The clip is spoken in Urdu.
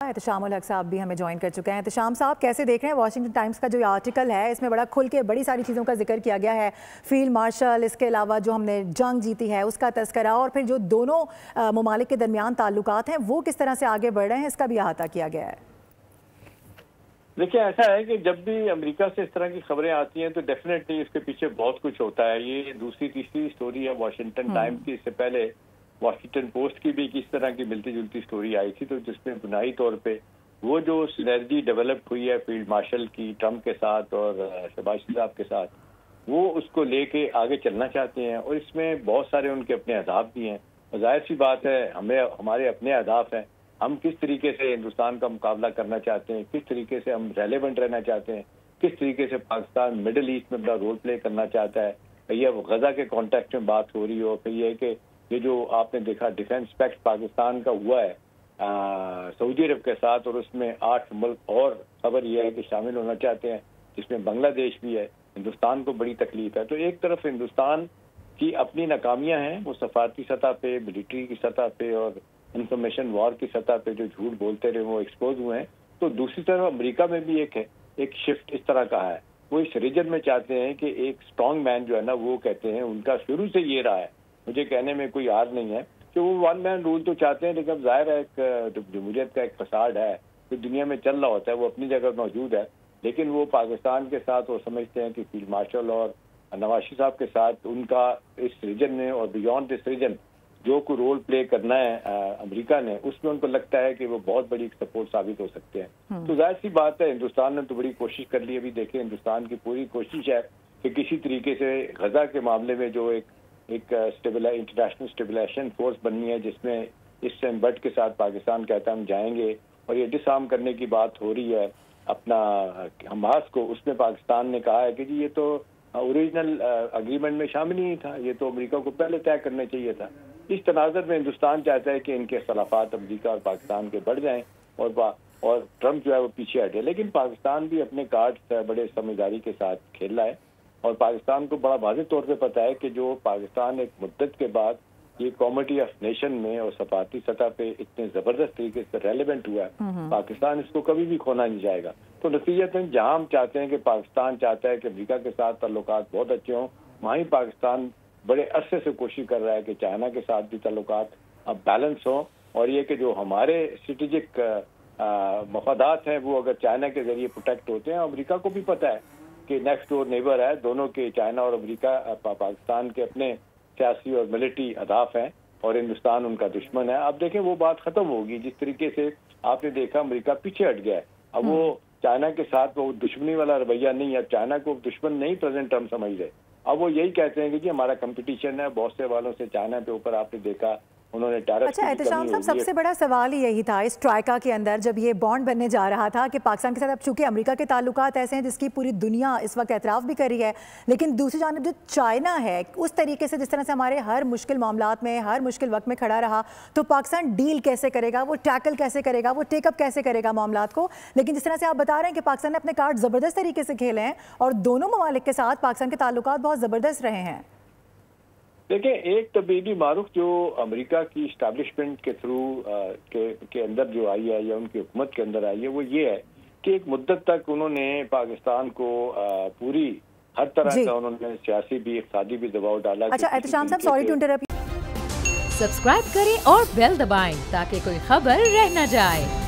احتشام الحق صاحب بھی ہمیں جوائن کر چکے ہیں۔ احتشام صاحب کیسے دیکھ رہے ہیں واشنگٹن ٹائمز کا جو آرٹیکل ہے، اس میں بڑا کھل کے بڑی ساری چیزوں کا ذکر کیا گیا ہے، فیلڈ مارشل، اس کے علاوہ جو ہم نے جنگ جیتی ہے اس کا تذکرہ، اور پھر جو دونوں ممالک کے درمیان تعلقات ہیں وہ کس طرح سے آگے بڑھ رہے ہیں، اس کا بھی احاطہ کیا گیا ہے۔ دیکھیں، ایسا ہے کہ جب بھی امریکہ سے اس طرح کی خبریں آتی ہیں تو ڈیفینیٹلی اس کے پیچھے بہت کچھ ہوتا ہے۔ یہ دوسری تیسری سٹوری ہے واشنگٹن ٹائمز کی، اس سے پہلے واشنگٹن پوسٹ کی بھی کس طرح کی ملتی جلتی سٹوری آئی تھی، تو جس میں بنیادی طور پہ وہ جو سینرجی ڈیولپ ہوئی ہے فیلڈ مارشل کی ٹرمپ کے ساتھ اور شہباز صاحب کے ساتھ، وہ اس کو لے کے آگے چلنا چاہتے ہیں، اور اس میں بہت سارے ان کے اپنے اہداف بھی ہیں۔ ظاہر سی بات ہے، ہمارے اپنے اہداف ہیں، ہم کس طریقے سے ہندوستان کا مقابلہ کرنا چاہتے ہیں، کس طریقے سے ہم ریلیونٹ رہنا چاہتے ہیں، کس طریقے سے پاکستان مڈل ایسٹ میں بڑا رول پلے کرنا چاہتا ہے، یا غزہ کے کانٹیکٹ میں بات ہو رہی ہو، پھر یہ کہ یہ جو آپ نے دیکھا ڈیفینس پیکٹ پاکستان کا ہوا ہے سعودی عرب کے ساتھ، اور اس میں 8 ملک اور خبر یہ ہے کہ شامل ہونا چاہتے ہیں، جس میں بنگلہ دیش بھی ہے۔ ہندوستان کو بڑی تکلیف ہے، تو ایک طرف ہندوستان کی اپنی ناکامیاں ہیں، وہ سفارتی سطح پہ، ملٹری کی سطح پہ اور انفارمیشن وار کی سطح پہ جو جھوٹ بولتے رہے وہ ایکسپوز ہوئے ہیں، تو دوسری طرف امریکہ میں بھی ایک شفٹ اس طرح کا ہے۔ وہ اس ریجن میں چاہتے ہیں کہ ایک اسٹرانگ مین جو ہے نا، وہ کہتے ہیں ان کا شروع سے یہ رہا ہے، مجھے کہنے میں کوئی عار نہیں ہے کہ وہ ون مین رول تو چاہتے ہیں، لیکن اب ظاہر ہے ایک جمہوریت کا ایک فساد ہے جو دنیا میں چل رہا ہوتا ہے، وہ اپنی جگہ موجود ہے، لیکن وہ پاکستان کے ساتھ وہ سمجھتے ہیں کہ فیلڈ مارشل اور نواز صاحب کے ساتھ ان کا اس ریجن میں اور بیونڈ دس ریجن جو کوئی رول پلے کرنا ہے امریکہ نے، اس میں ان کو لگتا ہے کہ وہ بہت بڑی سپورٹ ثابت ہو سکتے ہیں۔ تو ظاہر سی بات ہے، ہندوستان نے تو بڑی کوشش کر لی۔ ابھی دیکھیں، ہندوستان کی پوری کوشش ہے کہ کسی طریقے سے غزہ کے معاملے میں جو ایک انٹرنیشنل اسٹیبلائزیشن فورس بننی ہے، جس میں اس سے بٹ کے ساتھ پاکستان کہتا ہے ہم جائیں گے، اور یہ ڈس آرم کرنے کی بات ہو رہی ہے اپنا حماس کو، اس میں پاکستان نے کہا ہے کہ جی یہ تو اوریجنل اگریمنٹ میں شامل ہی نہیں تھا، یہ تو امریکہ کو پہلے طے کرنا چاہیے تھا۔ اس تناظر میں ہندوستان چاہتا ہے کہ ان کے اختلافات امریکہ اور پاکستان کے بڑھ جائیں، اور ٹرمپ جو ہے وہ پیچھے ہٹے، لیکن پاکستان بھی اپنے کارڈ بڑے سمجھداری کے ساتھ کھیل رہا ہے، اور پاکستان کو بڑا واضح طور پہ پتہ ہے کہ جو پاکستان ایک مدت کے بعد یہ کمیٹی آف نیشن میں اور سفارتی سطح پہ اتنے زبردست طریقے سے ریلیونٹ ہوا ہے، پاکستان اس کو کبھی بھی کھونا نہیں جائے گا۔ تو نتیجتاً جہاں ہم چاہتے ہیں کہ پاکستان چاہتا ہے کہ امریکہ کے ساتھ تعلقات بہت اچھے ہوں، وہیں پاکستان بڑے عرصے سے کوشش کر رہا ہے کہ چائنا کے ساتھ بھی تعلقات اب بیلنس ہوں، اور یہ کہ جو ہمارے اسٹریٹجک مفادات ہیں وہ اگر چائنا کے ذریعے پروٹیکٹ ہوتے ہیں۔ امریکہ کو بھی پتہ ہے کہ نیکسٹ ڈور نیبر ہے، دونوں کے چائنا اور امریکہ پاکستان کے اپنے سیاسی اور ملٹری اہداف ہیں، اور ہندوستان ان کا دشمن ہے۔ اب دیکھیں وہ بات ختم ہوگی، جس طریقے سے آپ نے دیکھا امریکہ پیچھے ہٹ گیا ہے، اب وہ چائنا کے ساتھ وہ دشمنی والا رویہ نہیں ہے، چائنا کو دشمن نہیں پریزنٹ ٹرم سمجھ رہے، اب وہ یہی کہتے ہیں کہ جی ہمارا کمپٹیشن ہے بہت سے والوں سے، چائنا کے اوپر آپ نے دیکھا انہوں نے ٹیرف۔ اچھا احتشام صاحب، سب سے بڑا سوال ہی یہی تھا اس ٹرائکا کے اندر جب یہ بانڈ بننے جا رہا تھا کہ پاکستان کے ساتھ اب چونکہ امریکہ کے تعلقات ایسے ہیں جس کی پوری دنیا اس وقت اعتراف بھی کر رہی ہے، لیکن دوسری جانب جو چائنا ہے اس طریقے سے جس طرح سے ہمارے ہر مشکل معاملات میں ہر مشکل وقت میں کھڑا رہا، تو پاکستان ڈیل کیسے کرے گا، وہ ٹیکل کیسے کرے گا، وہ ٹیک اپ کیسے کرے گا معاملات کو؟ لیکن جس طرح سے آپ بتا رہے ہیں کہ پاکستان نے اپنے کارڈ زبردست طریقے سے کھیلے ہیں، اور دونوں ممالک کے ساتھ پاکستان کے تعلقات بہت زبردست رہے ہیں۔ دیکھیں، ایک تبدیلی معروف جو امریکہ کی اسٹیبلشمنٹ کے تھرو کے اندر جو آئی ہے یا ان کی حکومت کے اندر آئی ہے، وہ یہ ہے کہ ایک مدت تک انہوں نے پاکستان کو پوری ہر طرح کا انہوں نے سیاسی بھی اقتصادی بھی دباؤ ڈالا۔ اچھا احتشام صاحب، سوری ٹو انٹرپٹ، سبسکرائب کریں اور بیل دبائیں تاکہ کوئی خبر رہ نہ جائے۔